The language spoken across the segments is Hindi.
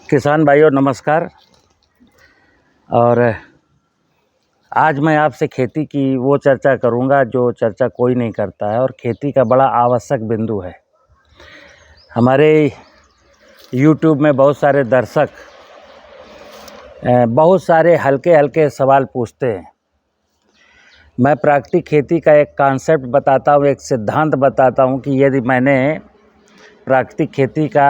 किसान भाइयों नमस्कार। और आज मैं आपसे खेती की वो चर्चा करूंगा जो चर्चा कोई नहीं करता है और खेती का बड़ा आवश्यक बिंदु है। हमारे YouTube में बहुत सारे दर्शक बहुत सारे हल्के हल्के सवाल पूछते हैं। मैं प्राकृतिक खेती का एक कॉन्सेप्ट बताता हूँ, एक सिद्धांत बताता हूँ कि यदि मैंने प्राकृतिक खेती का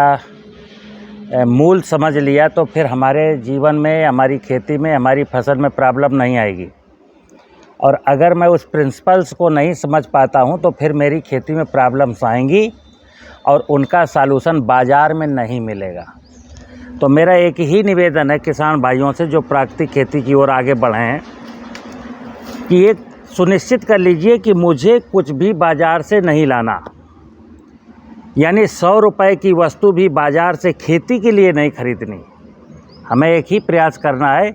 मूल समझ लिया तो फिर हमारे जीवन में, हमारी खेती में, हमारी फसल में प्रॉब्लम नहीं आएगी। और अगर मैं उस प्रिंसिपल्स को नहीं समझ पाता हूं तो फिर मेरी खेती में प्रॉब्लम्स आएंगी और उनका सॉल्यूशन बाज़ार में नहीं मिलेगा। तो मेरा एक ही निवेदन है किसान भाइयों से जो प्राकृतिक खेती की ओर आगे बढ़े हैं कि एक सुनिश्चित कर लीजिए कि मुझे कुछ भी बाज़ार से नहीं लाना, यानी 100 रुपये की वस्तु भी बाज़ार से खेती के लिए नहीं खरीदनी। हमें एक ही प्रयास करना है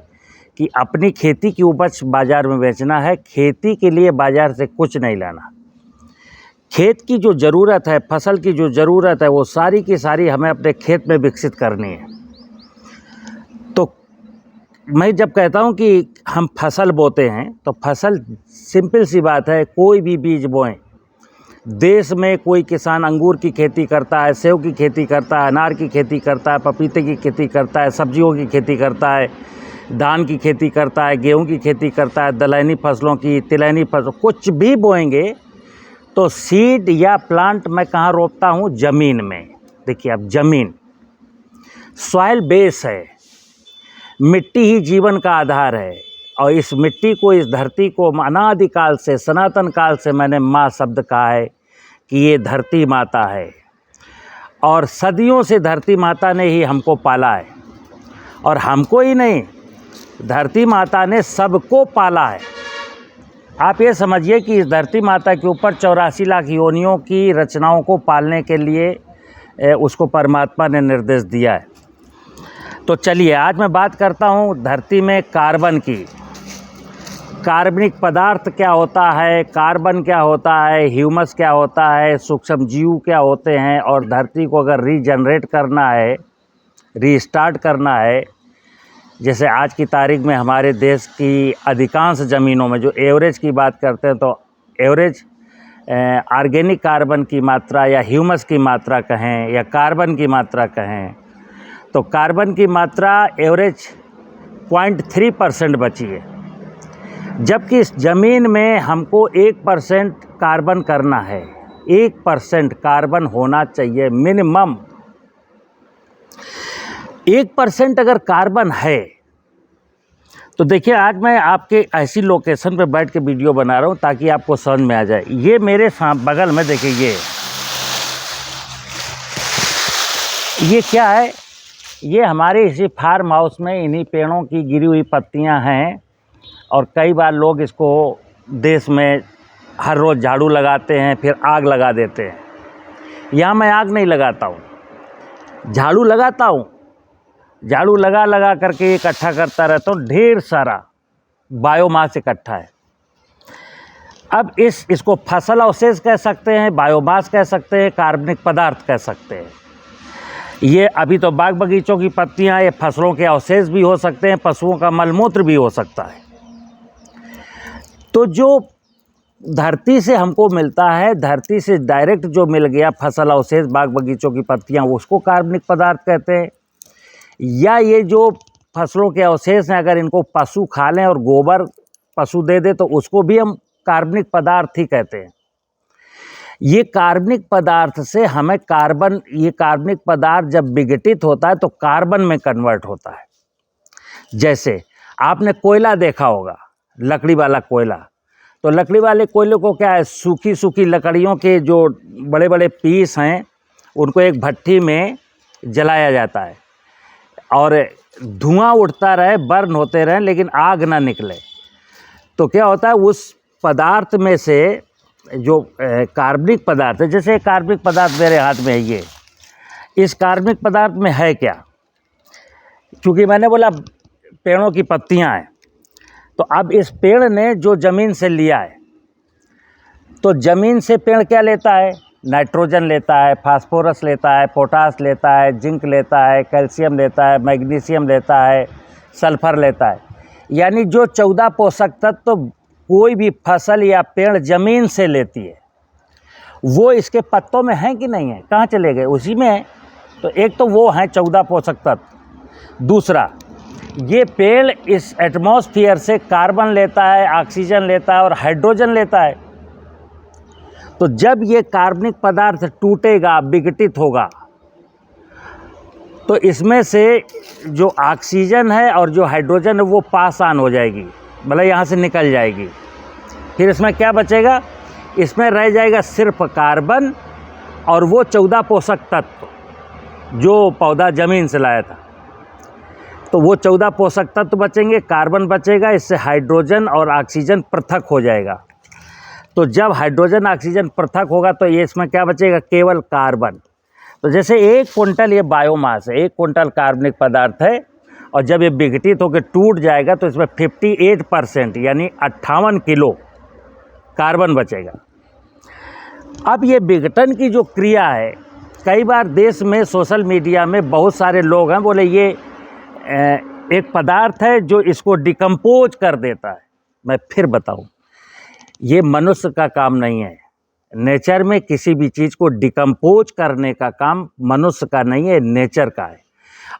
कि अपनी खेती की उपज बाज़ार में बेचना है, खेती के लिए बाज़ार से कुछ नहीं लाना। खेत की जो ज़रूरत है, फसल की जो ज़रूरत है, वो सारी की सारी हमें अपने खेत में विकसित करनी है। तो मैं जब कहता हूँ कि हम फसल बोते हैं तो फसल सिंपल सी बात है, कोई भी बीज बोएं। देश में कोई किसान अंगूर की खेती करता है, सेब की खेती करता है, अनार की खेती करता है, पपीते की खेती करता है, सब्जियों की खेती करता है, धान की खेती करता है, गेहूं की खेती करता है, दलहनी फसलों की, तिलहनी फसलों, कुछ भी बोएंगे तो सीड या प्लांट मैं कहाँ रोपता हूँ? ज़मीन में। देखिए, अब ज़मीन सॉइल बेस है, मिट्टी ही जीवन का आधार है। और इस मिट्टी को, इस धरती को अनादिकाल से, सनातन काल से मैंने माँ शब्द कहा है कि ये धरती माता है और सदियों से धरती माता ने ही हमको पाला है। और हमको ही नहीं, धरती माता ने सबको पाला है। आप ये समझिए कि इस धरती माता के ऊपर 84 लाख योनियों की रचनाओं को पालने के लिए उसको परमात्मा ने निर्देश दिया है। तो चलिए, आज मैं बात करता हूँ धरती में कार्बन की। कार्बनिक पदार्थ क्या होता है, कार्बन क्या होता है, ह्यूमस क्या होता है, सूक्ष्म जीव क्या होते हैं, और धरती को अगर रीजनरेट करना है, रीस्टार्ट करना है, जैसे आज की तारीख में हमारे देश की अधिकांश ज़मीनों में जो एवरेज की बात करते हैं तो एवरेज ऑर्गेनिक कार्बन की मात्रा या ह्यूमस की मात्रा कहें या कार्बन की मात्रा कहें, तो कार्बन की मात्रा एवरेज 0.3% बची है। जबकि इस ज़मीन में हमको 1% कार्बन करना है, 1% कार्बन होना चाहिए मिनिमम। 1% अगर कार्बन है तो देखिए, आज मैं आपके ऐसी लोकेशन पे बैठ के वीडियो बना रहा हूँ ताकि आपको समझ में आ जाए। ये मेरे बगल में देखिए, ये क्या है? ये हमारे इसी फार्म हाउस में इन्हीं पेड़ों की गिरी हुई पत्तियाँ हैं। और कई बार लोग इसको देश में हर रोज़ झाड़ू लगाते हैं, फिर आग लगा देते हैं। यहाँ मैं आग नहीं लगाता हूँ, झाड़ू लगाता हूँ। झाड़ू लगा लगा करके इकट्ठा करता रहता हूँ, ढेर सारा बायोमास इकट्ठा है। अब इसको फसल अवशेष कह सकते हैं, बायोमास कह सकते हैं, कार्बनिक पदार्थ कह सकते हैं। ये अभी तो बाग बगीचों की पत्तियाँ, ये फसलों के अवशेष भी हो सकते हैं, पशुओं का मलमूत्र भी हो सकता है। तो जो धरती से हमको मिलता है, धरती से डायरेक्ट जो मिल गया फसल अवशेष, बाग बगीचों की पत्तियां, उसको कार्बनिक पदार्थ कहते हैं। या ये जो फसलों के अवशेष हैं, अगर इनको पशु खा लें और गोबर पशु दे दे तो उसको भी हम कार्बनिक पदार्थ ही कहते हैं। ये कार्बनिक पदार्थ से हमें कार्बन, ये कार्बनिक पदार्थ जब विघटित होता है तो कार्बन में कन्वर्ट होता है। जैसे आपने कोयला देखा होगा, लकड़ी वाला कोयला, तो लकड़ी वाले कोयले को क्या है, सूखी सूखी लकड़ियों के जो बड़े बड़े पीस हैं उनको एक भट्टी में जलाया जाता है और धुआं उठता रहे, बर्न होते रहें, लेकिन आग ना निकले। तो क्या होता है, उस पदार्थ में से जो कार्बनिक पदार्थ है, जैसे कार्बनिक पदार्थ मेरे हाथ में है, ये इस कार्बनिक पदार्थ में है क्या? क्योंकि मैंने बोला पेड़ों की पत्तियां हैं, तो अब इस पेड़ ने जो ज़मीन से लिया है, तो ज़मीन से पेड़ क्या लेता है? नाइट्रोजन लेता है, फास्फोरस लेता है, पोटास लेता है, जिंक लेता है, कैल्शियम लेता है, मैग्नीशियम लेता है, सल्फर लेता है। यानी जो 14 पोषक तत्व तो कोई भी फसल या पेड़ ज़मीन से लेती है, वो इसके पत्तों में हैं कि नहीं है? कहाँ चले गए? उसी में है। तो एक तो वो हैं 14 पोषक तत्व। दूसरा, ये पेड़ इस एटमॉस्फेयर से कार्बन लेता है, ऑक्सीजन लेता है और हाइड्रोजन लेता है। तो जब ये कार्बनिक पदार्थ टूटेगा, विघटित होगा, तो इसमें से जो ऑक्सीजन है और जो हाइड्रोजन है वो पास ऑन हो जाएगी, मतलब यहाँ से निकल जाएगी। फिर इसमें क्या बचेगा? इसमें रह जाएगा सिर्फ कार्बन और वो 14 पोषक तत्व जो पौधा ज़मीन से लाया था। तो वो 14 पोषक तत्व बचेंगे, कार्बन बचेगा, इससे हाइड्रोजन और ऑक्सीजन पृथक हो जाएगा। तो जब हाइड्रोजन ऑक्सीजन पृथक होगा तो ये इसमें क्या बचेगा? केवल कार्बन। तो जैसे 1 क्विंटल ये बायोमास है, 1 क्विंटल कार्बनिक पदार्थ है, और जब ये विघटित होकर टूट जाएगा तो इसमें 58% यानी 58 किलो कार्बन बचेगा। अब ये विघटन की जो क्रिया है, कई बार देश में सोशल मीडिया में बहुत सारे लोग हैं बोले ये एक पदार्थ है जो इसको डिकम्पोज कर देता है। मैं फिर बताऊं, ये मनुष्य का काम नहीं है। नेचर में किसी भी चीज़ को डिकम्पोज करने का काम मनुष्य का नहीं है, नेचर का है।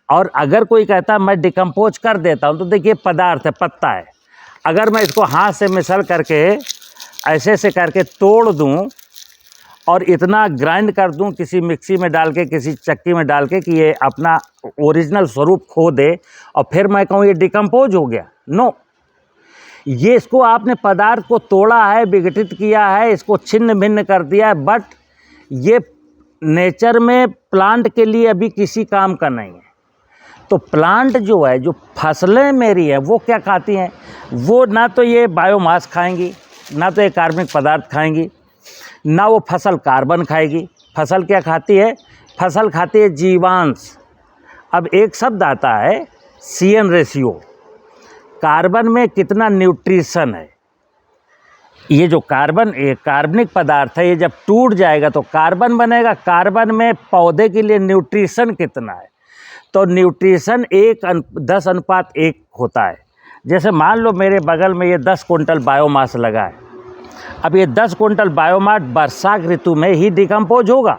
और अगर कोई कहता है मैं डिकम्पोज कर देता हूँ, तो देखिए पदार्थ है, पत्ता है, अगर मैं इसको हाथ से मिसल करके ऐसे से करके तोड़ दूँ और इतना ग्राइंड कर दूं किसी मिक्सी में डाल के, किसी चक्की में डाल के कि ये अपना ओरिजिनल स्वरूप खो दे, और फिर मैं कहूँ ये डिकम्पोज हो गया, नो। ये इसको आपने पदार्थ को तोड़ा है, विघटित किया है, इसको छिन्न भिन्न कर दिया है, बट ये नेचर में प्लांट के लिए अभी किसी काम का नहीं है। तो प्लांट जो है, जो फसलें मेरी हैं, वो क्या खाती हैं? वो ना तो ये बायोमास खाएंगी, ना तो ये कार्बनिक पदार्थ खाएंगी, ना वो फसल कार्बन खाएगी। फसल क्या खाती है? फसल खाती है जीवांश। अब एक शब्द आता है CN रेशियो, कार्बन में कितना न्यूट्रिशन है। ये जो कार्बन, ये कार्बनिक पदार्थ है, ये जब टूट जाएगा तो कार्बन बनेगा। कार्बन में पौधे के लिए न्यूट्रिशन कितना है? तो न्यूट्रिशन 10:1 होता है। जैसे मान लो मेरे बगल में ये 10 क्विंटल बायोमास लगा है। अब ये 10 क्विंटल बायोमास बरसात ऋतु में ही डिकम्पोज होगा।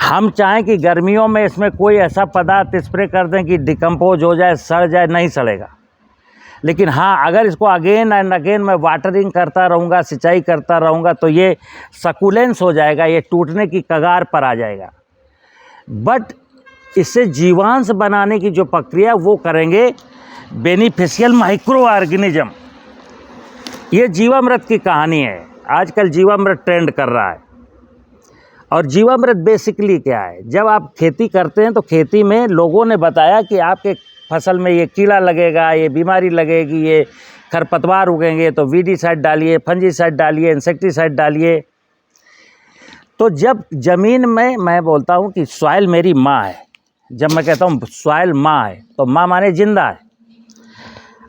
हम चाहें कि गर्मियों में इसमें कोई ऐसा पदार्थ स्प्रे कर दें कि डिकम्पोज हो जाए, सड़ जाए, नहीं सड़ेगा। लेकिन हाँ, अगर इसको अगेन एंड अगेन मैं वाटरिंग करता रहूँगा, सिंचाई करता रहूँगा, तो ये सकुलेंस हो जाएगा, ये टूटने की कगार पर आ जाएगा। बट इससे जीवांश बनाने की जो प्रक्रिया वो करेंगे बेनिफिशियल माइक्रो ऑर्गेनिज्म। ये जीवामृत की कहानी है। आजकल जीवामृत ट्रेंड कर रहा है। और जीवामृत बेसिकली क्या है? जब आप खेती करते हैं तो खेती में लोगों ने बताया कि आपके फसल में ये कीड़ा लगेगा, ये बीमारी लगेगी, ये खरपतवार उगेंगे, तो वीडीसाइड डालिए, फंजीसाइड डालिए, इंसेक्टिसाइड डालिए। तो जब ज़मीन में, मैं बोलता हूँ कि सॉइल मेरी माँ है। जब मैं कहता हूँ सॉइल माँ है, तो माँ माने जिंदा है।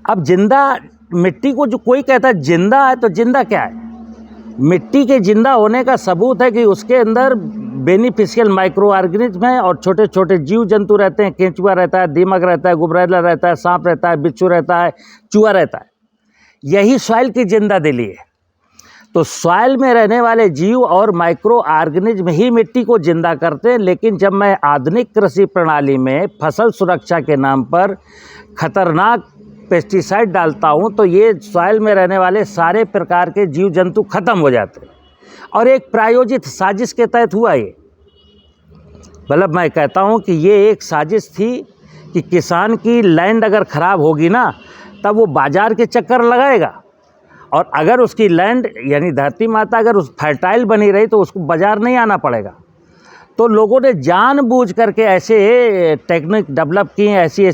अब जिंदा मिट्टी को जो कोई कहता है जिंदा है, तो जिंदा क्या है? मिट्टी के जिंदा होने का सबूत है कि उसके अंदर बेनिफिशियल माइक्रो ऑर्गेनिज्म है और छोटे छोटे जीव जंतु रहते हैं। केंचुआ रहता है, दीमक रहता है, गुबरैला रहता है, सांप रहता है, बिच्छू रहता है, चूहा रहता है। यही सॉइल की जिंदा दिली है। तो सॉइल में रहने वाले जीव और माइक्रो ऑर्गेनिज्म ही मिट्टी को जिंदा करते हैं। लेकिन जब मैं आधुनिक कृषि प्रणाली में फसल सुरक्षा के नाम पर खतरनाक पेस्टिसाइड डालता हूँ, तो ये सॉइल में रहने वाले सारे प्रकार के जीव जंतु खत्म हो जाते हैं। और एक प्रायोजित साजिश के तहत हुआ ये। मतलब मैं कहता हूँ कि ये एक साजिश थी कि किसान की लैंड अगर ख़राब होगी ना, तब वो बाज़ार के चक्कर लगाएगा। और अगर उसकी लैंड यानी धरती माता अगर उस फर्टाइल बनी रही, तो उसको बाज़ार नहीं आना पड़ेगा। तो लोगों ने जानबूझ करके ऐसे टेक्निक डेवलप की, ऐसी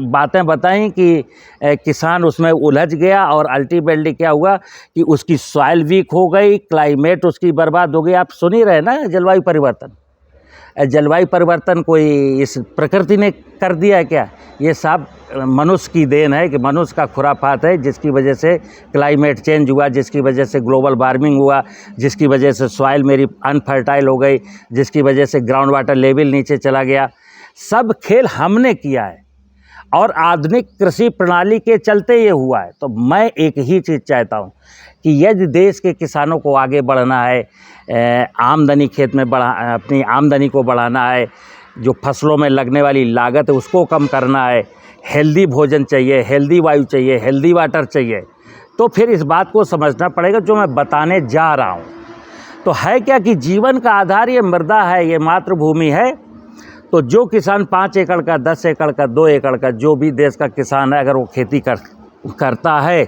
बातें बताई कि किसान उसमें उलझ गया। और अल्टीमेटली क्या हुआ कि उसकी सॉइल वीक हो गई, क्लाइमेट उसकी बर्बाद हो गई। आप सुन ही रहे ना, जलवायु परिवर्तन। जलवायु परिवर्तन कोई इस प्रकृति ने कर दिया है क्या? ये सब मनुष्य की देन है कि मनुष्य का खुराफात है, जिसकी वजह से क्लाइमेट चेंज हुआ, जिसकी वजह से ग्लोबल वार्मिंग हुआ, जिसकी वजह से सॉइल मेरी अनफर्टाइल हो गई, जिसकी वजह से ग्राउंड वाटर लेवल नीचे चला गया। सब खेल हमने किया है और आधुनिक कृषि प्रणाली के चलते ये हुआ है। तो मैं एक ही चीज़ चाहता हूँ कि यदि देश के किसानों को आगे बढ़ना है, आमदनी खेत में अपनी आमदनी को बढ़ाना है, जो फसलों में लगने वाली लागत है उसको कम करना है, हेल्दी भोजन चाहिए, हेल्दी वायु चाहिए, हेल्दी वाटर चाहिए, तो फिर इस बात को समझना पड़ेगा जो मैं बताने जा रहा हूँ। तो है क्या कि जीवन का आधार ये मृदा है, ये मातृभूमि है। तो जो किसान 5 एकड़ का, 10 एकड़ का, 2 एकड़ का, जो भी देश का किसान है, अगर वो खेती करता है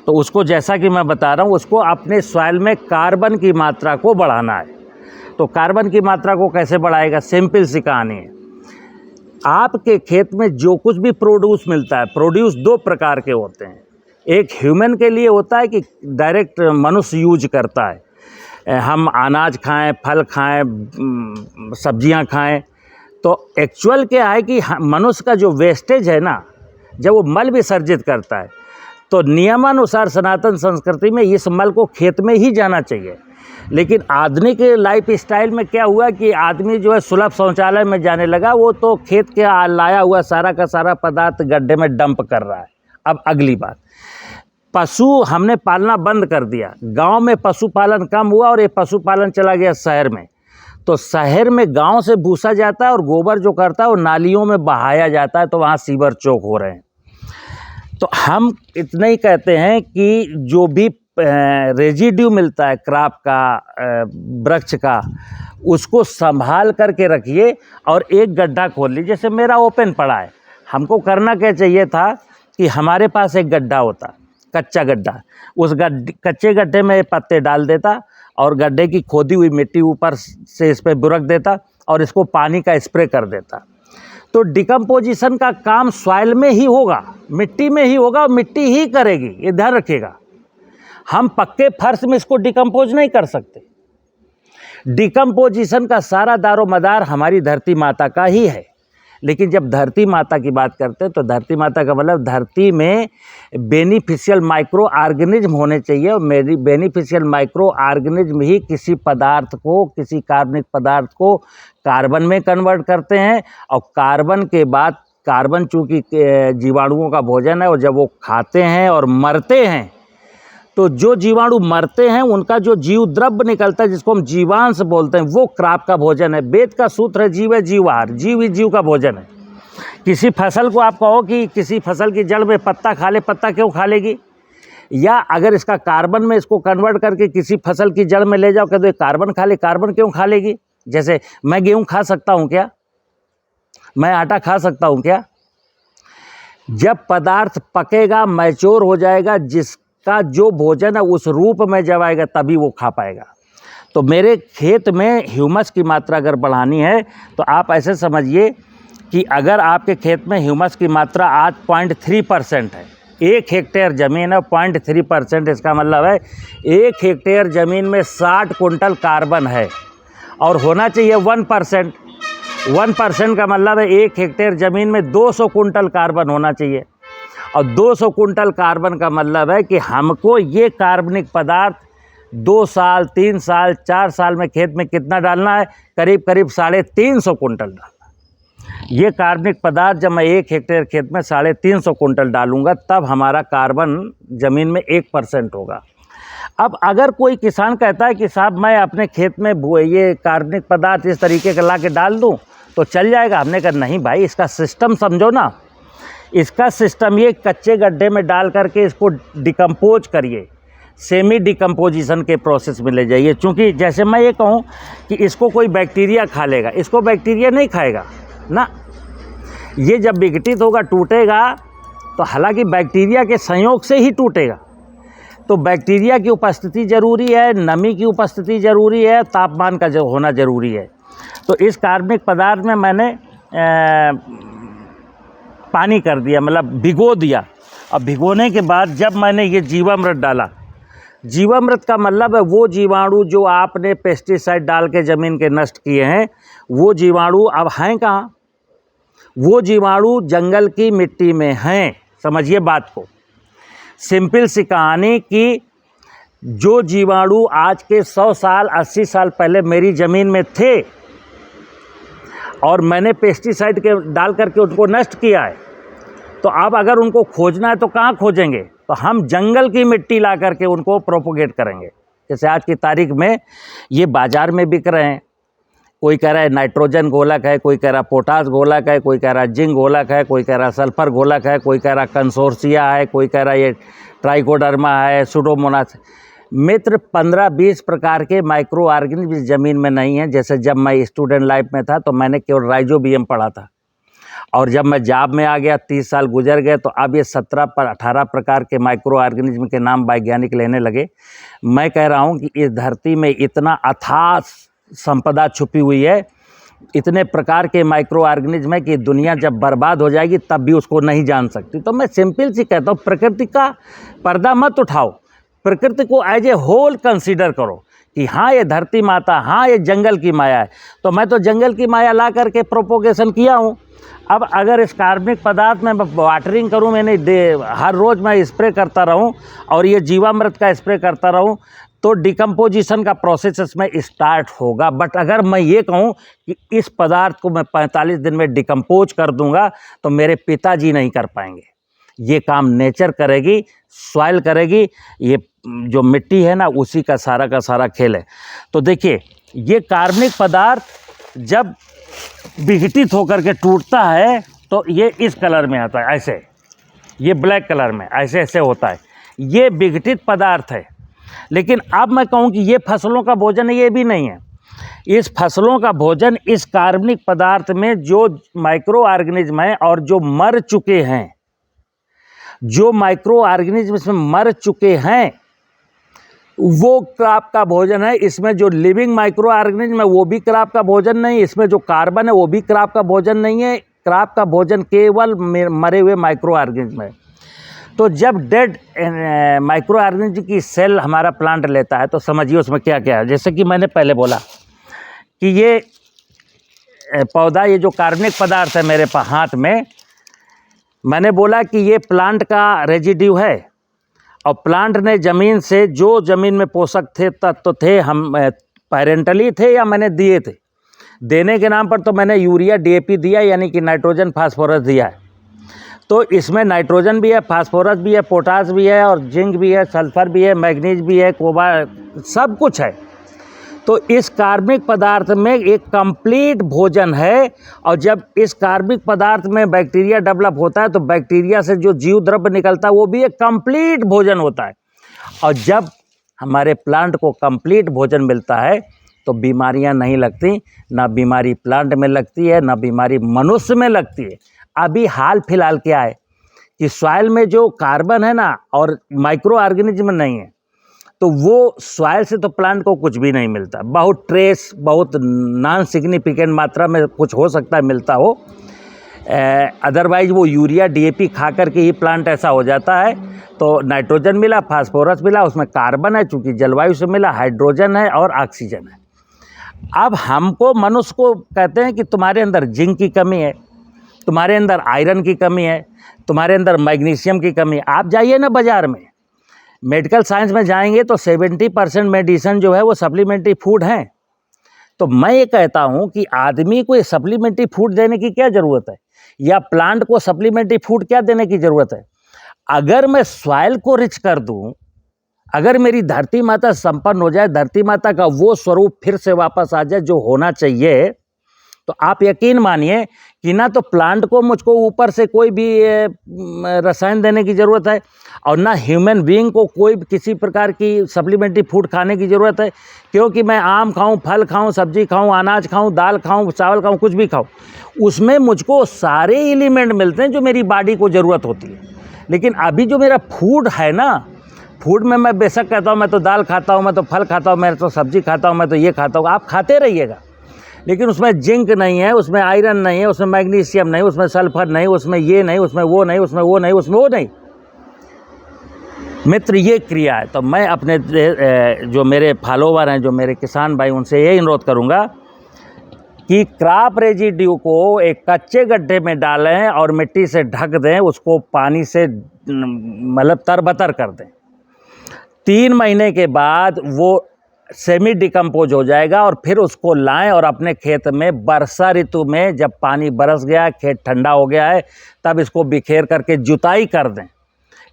तो उसको, जैसा कि मैं बता रहा हूँ, उसको अपने सॉइल में कार्बन की मात्रा को बढ़ाना है। तो कार्बन की मात्रा को कैसे बढ़ाएगा? सिंपल सी कहानी है। आपके खेत में जो कुछ भी प्रोड्यूस मिलता है, प्रोड्यूस 2 प्रकार के होते हैं। एक ह्यूमन के लिए होता है कि डायरेक्ट मनुष्य यूज करता है, हम अनाज खाएं, फल खाएं, सब्जियां खाएं। तो एक्चुअल क्या है कि मनुष्य का जो वेस्टेज है ना, जब वो मल विसर्जित करता है तो नियमानुसार सनातन संस्कृति में इस मल को खेत में ही जाना चाहिए। लेकिन आधुनिक लाइफ स्टाइल में क्या हुआ कि आदमी जो है सुलभ शौचालय में जाने लगा, वो तो खेत के लाया हुआ सारा का सारा पदार्थ गड्ढे में डंप कर रहा है। अब अगली बात, पशु हमने पालना बंद कर दिया, गांव में पशुपालन कम हुआ और ये पशुपालन चला गया शहर में। तो शहर में गांव से भूसा जाता है और गोबर जो करता है वो नालियों में बहाया जाता है, तो वहाँ सीवर चौक हो रहे हैं। तो हम इतना ही कहते हैं कि जो भी रेजिड्यू मिलता है क्रॉप का, वृक्ष का, उसको संभाल करके रखिए और एक गड्ढा खोल लीजिए। जैसे मेरा ओपन पड़ा है, हमको करना क्या चाहिए था कि हमारे पास एक गड्ढा होता, कच्चा गड्ढा, उस कच्चे गड्ढे में पत्ते डाल देता और गड्ढे की खोदी हुई मिट्टी ऊपर से इस पर बुरक देता और इसको पानी का स्प्रे कर देता। तो डिकम्पोजिशन का काम सॉइल में ही होगा, मिट्टी में ही होगा और मिट्टी ही करेगी, ये ध्यान रखिएगा। हम पक्के फर्श में इसको डिकम्पोज नहीं कर सकते। डिकम्पोजिशन का सारा दारोमदार हमारी धरती माता का ही है। लेकिन जब धरती माता की बात करते हैं तो धरती माता का मतलब धरती में बेनिफिशियल माइक्रो ऑर्गेनिज्म होने चाहिए, और मेरी बेनिफिशियल माइक्रो ऑर्गेनिज्म ही किसी पदार्थ को, किसी कार्बनिक पदार्थ को कार्बन में कन्वर्ट करते हैं। और कार्बन के बाद, कार्बन चूँकि जीवाणुओं का भोजन है, और जब वो खाते हैं और मरते हैं तो जो जीवाणु मरते हैं उनका जो जीव द्रव्य निकलता है, जिसको हम जीवांश बोलते हैं, वो क्रॉप का भोजन है। वेद का सूत्र है जीव है जीवाहार, जीव ही जीव का भोजन है। किसी फसल को आप कहो कि किसी फसल की जड़ में पत्ता खा ले, पत्ता क्यों खा लेगी? या अगर इसका कार्बन में इसको कन्वर्ट करके किसी फसल की जड़ में ले जाओ, कहते कार्बन खा ले, कार्बन क्यों खा लेगी? जैसे मैं गेहूँ खा सकता हूँ क्या? मैं आटा खा सकता हूँ क्या? जब पदार्थ पकेगा, मैच्योर हो जाएगा, जिसका जो भोजन है उस रूप में जब आएगा तभी वो खा पाएगा। तो मेरे खेत में ह्यूमस की मात्रा अगर बढ़ानी है तो आप ऐसे समझिए कि अगर आपके खेत में ह्यूमस की मात्रा आज 0.3% है, 1 हेक्टेयर ज़मीन है, 0.3%, इसका मतलब है 1 हेक्टेयर ज़मीन में 60 कुंटल कार्बन है और होना चाहिए 1%। 1% का मतलब है 1 हेक्टेयर ज़मीन में 200 कुंटल कार्बन होना चाहिए। और 200 कुंटल कार्बन का मतलब है कि हमको ये कार्बनिक पदार्थ 2 साल, 3 साल, 4 साल में खेत में कितना डालना है? करीब करीब 350 कुंटल डालना। ये कार्बनिक पदार्थ जब मैं 1 हेक्टेयर खेत में 350 कुंटल डालूंगा तब हमारा कार्बन ज़मीन में 1% होगा। अब अगर कोई किसान कहता है कि साहब मैं अपने खेत में ये कार्बनिक पदार्थ इस तरीके का ला के डाल दूँ तो चल जाएगा, हमने कहा नहीं भाई, इसका सिस्टम समझो ना। इसका सिस्टम ये कच्चे गड्ढे में डाल करके इसको डिकम्पोज करिए, सेमी डिकम्पोजिशन के प्रोसेस में ले जाइए। चूँकि जैसे मैं ये कहूँ कि इसको कोई बैक्टीरिया खा लेगा, इसको बैक्टीरिया नहीं खाएगा ना। ये जब विघटित होगा, टूटेगा, तो हालांकि बैक्टीरिया के संयोग से ही टूटेगा। तो बैक्टीरिया की उपस्थिति ज़रूरी है, नमी की उपस्थिति ज़रूरी है, तापमान का जो होना ज़रूरी है। तो इस कार्बनिक पदार्थ में मैंने पानी कर दिया, मतलब भिगो दिया। अब भिगोने के बाद जब मैंने ये जीवामृत डाला, जीवामृत का मतलब है वो जीवाणु जो आपने पेस्टिसाइड डाल के ज़मीन के नष्ट किए हैं, वो जीवाणु अब हैं कहाँ? वो जीवाणु जंगल की मिट्टी में हैं। समझिए बात को। सिंपल सी कहानी कि जो जीवाणु आज के 100 साल 80 साल पहले मेरी ज़मीन में थे और मैंने पेस्टिसाइड के डाल करके उनको नष्ट किया है, तो अब अगर उनको खोजना है तो कहाँ खोजेंगे? तो हम जंगल की मिट्टी ला करके उनको प्रोपोगेट करेंगे। जैसे आज की तारीख में ये बाज़ार में बिक रहे हैं। कोई कह रहा है नाइट्रोजन गोलक है, कोई कह रहा पोटास गोलक है, कोई कह रहा जिंक गोलक है, कोई कह रहा सल्फर गोलक है, कोई कह रहा कंसोर्सिया है, कोई कह रहा ये ट्राइकोडर्मा है, सुडोमोनास। मित्र 15-20 प्रकार के माइक्रो ऑर्गेनिज्म ज़मीन में नहीं है। जैसे जब मैं स्टूडेंट लाइफ में था तो मैंने केवल राइजोबियम पढ़ा था, और जब मैं जॉब में आ गया 30 साल गुजर गए तो अब ये 17-18 प्रकार के माइक्रो ऑर्गेनिज्म के नाम वैज्ञानिक लेने लगे। मैं कह रहा हूँ कि इस धरती में इतना अथाह संपदा छुपी हुई है, इतने प्रकार के माइक्रो ऑर्गेनिज्म है कि दुनिया जब बर्बाद हो जाएगी तब भी उसको नहीं जान सकती। तो मैं सिंपल सी कहता हूँ, प्रकृति का पर्दा मत उठाओ, प्रकृति को एज ए होल कंसीडर करो कि हाँ ये धरती माता, हाँ ये जंगल की माया है। तो मैं तो जंगल की माया ला करके प्रोपोगेशन किया हूँ। अब अगर इस कार्बनिक पदार्थ में वाटरिंग करूँ, मैंने हर रोज़ मैं स्प्रे करता रहूँ और ये जीवामृत का स्प्रे करता रहूँ, तो डिकम्पोजिशन का प्रोसेस इसमें स्टार्ट होगा। बट अगर मैं ये कहूँ कि इस पदार्थ को मैं 45 दिन में डिकम्पोज कर दूंगा, तो मेरे पिताजी नहीं कर पाएंगे। ये काम नेचर करेगी, सॉइल करेगी। ये जो मिट्टी है ना, उसी का सारा खेल है। तो देखिए, ये कार्बनिक पदार्थ जब विघटित होकर के टूटता है तो ये इस कलर में आता है, ऐसे, ये ब्लैक कलर में ऐसे ऐसे होता है। ये विघटित पदार्थ है। लेकिन अब मैं कहूँ कि ये फसलों का भोजन है, ये भी नहीं है। इस फसलों का भोजन इस कार्बनिक पदार्थ में जो माइक्रो ऑर्गेनिज्म है और जो मर चुके हैं, जो माइक्रो ऑर्गेनिज्म इसमें मर चुके हैं, वो क्रॉप का भोजन है। इसमें जो लिविंग माइक्रो ऑर्गेनिज्म है वो भी क्रॉप का भोजन नहीं, इसमें जो कार्बन है वो भी क्रॉप का भोजन नहीं है। क्रॉप का भोजन केवल मरे हुए माइक्रो ऑर्गेनिज्म है। तो जब डेड माइक्रो ऑर्गेनिज्म की सेल हमारा प्लांट लेता है तो समझिए उसमें क्या क्या है। जैसे कि मैंने पहले बोला कि ये पौधा, ये जो कार्बनिक पदार्थ है मेरे हाथ में, मैंने बोला कि ये प्लांट का रेजिड्यू है। और प्लांट ने ज़मीन से, जो ज़मीन में पोषक थे तत्व थे, हम पेरेंटली थे या मैंने दिए थे, देने के नाम पर तो मैंने यूरिया DAP दिया, यानी कि नाइट्रोजन फास्फोरस दिया है। तो इसमें नाइट्रोजन भी है, फास्फोरस भी है, पोटास भी है, और जिंक भी है, सल्फर भी है, मैग्नीज भी है, कोबाल्ट, सब कुछ है। तो इस कार्बनिक पदार्थ में एक कंप्लीट भोजन है। और जब इस कार्बनिक पदार्थ में बैक्टीरिया डेवलप होता है तो बैक्टीरिया से जो जीव द्रव्य निकलता है वो भी एक कंप्लीट भोजन होता है। और जब हमारे प्लांट को कंप्लीट भोजन मिलता है तो बीमारियां नहीं लगती, ना बीमारी प्लांट में लगती है, ना बीमारी मनुष्य में लगती है। अभी हाल फिलहाल क्या है कि सॉइल में जो कार्बन है ना और माइक्रो ऑर्गेनिज्म नहीं है, तो वो सॉइल से तो प्लांट को कुछ भी नहीं मिलता। बहुत ट्रेस, बहुत नॉन सिग्निफिकेंट मात्रा में कुछ हो सकता है मिलता हो, अदरवाइज वो यूरिया DAP खा करके ही प्लांट ऐसा हो जाता है। तो नाइट्रोजन मिला, फास्फोरस मिला, उसमें कार्बन है, चूँकि जलवायु से मिला, हाइड्रोजन है और ऑक्सीजन है। अब हमको, मनुष्य को कहते हैं कि तुम्हारे अंदर जिंक की कमी है, तुम्हारे अंदर आयरन की कमी है, तुम्हारे अंदर मैग्नीशियम की कमी है। आप जाइए ना बाज़ार में, मेडिकल साइंस में जाएंगे तो 70% मेडिसिन जो है वो सप्लीमेंट्री फूड हैं। तो मैं ये कहता हूँ कि आदमी को ये सप्लीमेंट्री फूड देने की क्या ज़रूरत है, या प्लांट को सप्लीमेंट्री फूड क्या देने की ज़रूरत है। अगर मैं सॉइल को रिच कर दूँ, अगर मेरी धरती माता संपन्न हो जाए, धरती माता का वो स्वरूप फिर से वापस आ जाए जो होना चाहिए, तो आप यकीन मानिए कि ना तो प्लांट को मुझको ऊपर से कोई भी रसायन देने की ज़रूरत है, और ना ह्यूमन बीइंग को कोई किसी प्रकार की सप्लीमेंट्री फूड खाने की ज़रूरत है। क्योंकि मैं आम खाऊं, फल खाऊं, सब्जी खाऊं, अनाज खाऊं, दाल खाऊं, चावल खाऊं, कुछ भी खाऊं, उसमें मुझको सारे एलिमेंट मिलते हैं जो मेरी बॉडी को ज़रूरत होती है। लेकिन अभी जो मेरा फूड है ना, फूड में मैं बेशक कहता हूँ मैं तो दाल खाता हूँ, मैं तो फल खाता हूँ, मैं तो सब्जी खाता हूँ, मैं तो ये खाता हूँ, आप खाते रहिएगा, लेकिन उसमें जिंक नहीं है, उसमें आयरन नहीं है, उसमें मैग्नीशियम नहीं, उसमें सल्फर नहीं, उसमें ये नहीं, उसमें वो नहीं, उसमें वो नहीं, उसमें वो नहीं। मित्र, ये क्रिया है। तो मैं अपने जो मेरे फॉलोवर हैं, जो मेरे किसान भाई, उनसे यही अनुरोध करूँगा कि क्रॉप रेजिड्यू को एक कच्चे गड्ढे में डालें और मिट्टी से ढक दें, उसको पानी से मतलब तरबतर कर दें। 3 महीने के बाद वो सेमी डिकम्पोज हो जाएगा और फिर उसको लाएं और अपने खेत में वर्षा ऋतु में जब पानी बरस गया है, खेत ठंडा हो गया है, तब इसको बिखेर करके जुताई कर दें।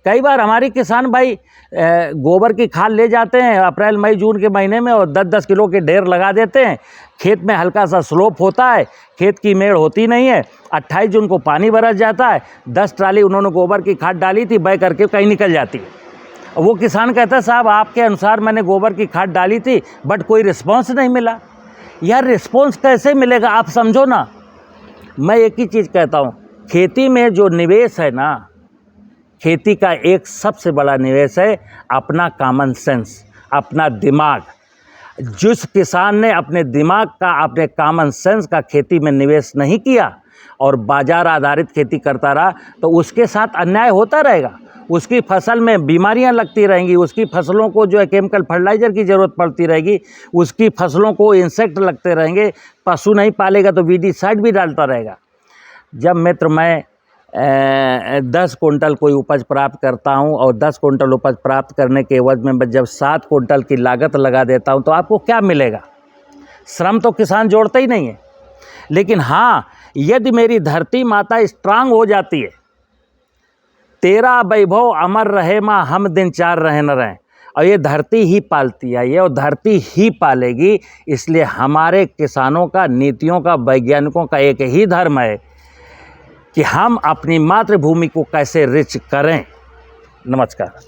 कई बार हमारी किसान भाई गोबर की खाद ले जाते हैं अप्रैल मई जून के महीने में और 10-10 किलो के ढेर लगा देते हैं। खेत में हल्का सा स्लोप होता है, खेत की मेड़ होती नहीं है, 28 जून को पानी बरस जाता है, 10 ट्राली उन्होंने गोबर की खाद डाली थी, बह करके कहीं निकल जाती है। वो किसान कहता है साहब आपके अनुसार मैंने गोबर की खाद डाली थी बट कोई रिस्पॉन्स नहीं मिला। यार रिस्पॉन्स कैसे मिलेगा, आप समझो ना। मैं एक ही चीज़ कहता हूँ, खेती में जो निवेश है ना, खेती का एक सबसे बड़ा निवेश है अपना कॉमन सेंस, अपना दिमाग। जिस किसान ने अपने दिमाग का, अपने कॉमन सेंस का खेती में निवेश नहीं किया और बाजार आधारित खेती करता रहा, तो उसके साथ अन्याय होता रहेगा। उसकी फसल में बीमारियां लगती रहेंगी, उसकी फसलों को जो है केमिकल फर्टिलाइज़र की ज़रूरत पड़ती रहेगी, उसकी फसलों को इंसेक्ट लगते रहेंगे, पशु नहीं पालेगा तो वीडिसाइड भी डालता रहेगा। जब मित्र मैं 10 कुंटल कोई उपज प्राप्त करता हूं और 10 कुंटल उपज प्राप्त करने के एवज में जब 7 कुंटल की लागत लगा देता हूं, तो आपको क्या मिलेगा? श्रम तो किसान जोड़ता ही नहीं है। लेकिन हाँ, यदि मेरी धरती माता स्ट्रांग हो जाती है, तेरा वैभव अमर रहे माँ, हम दिन 4 रहे न रहें, और ये धरती ही पालती है, ये और धरती ही पालेगी। इसलिए हमारे किसानों का, नीतियों का, वैज्ञानिकों का एक ही धर्म है कि हम अपनी मातृभूमि को कैसे रिच करें। नमस्कार।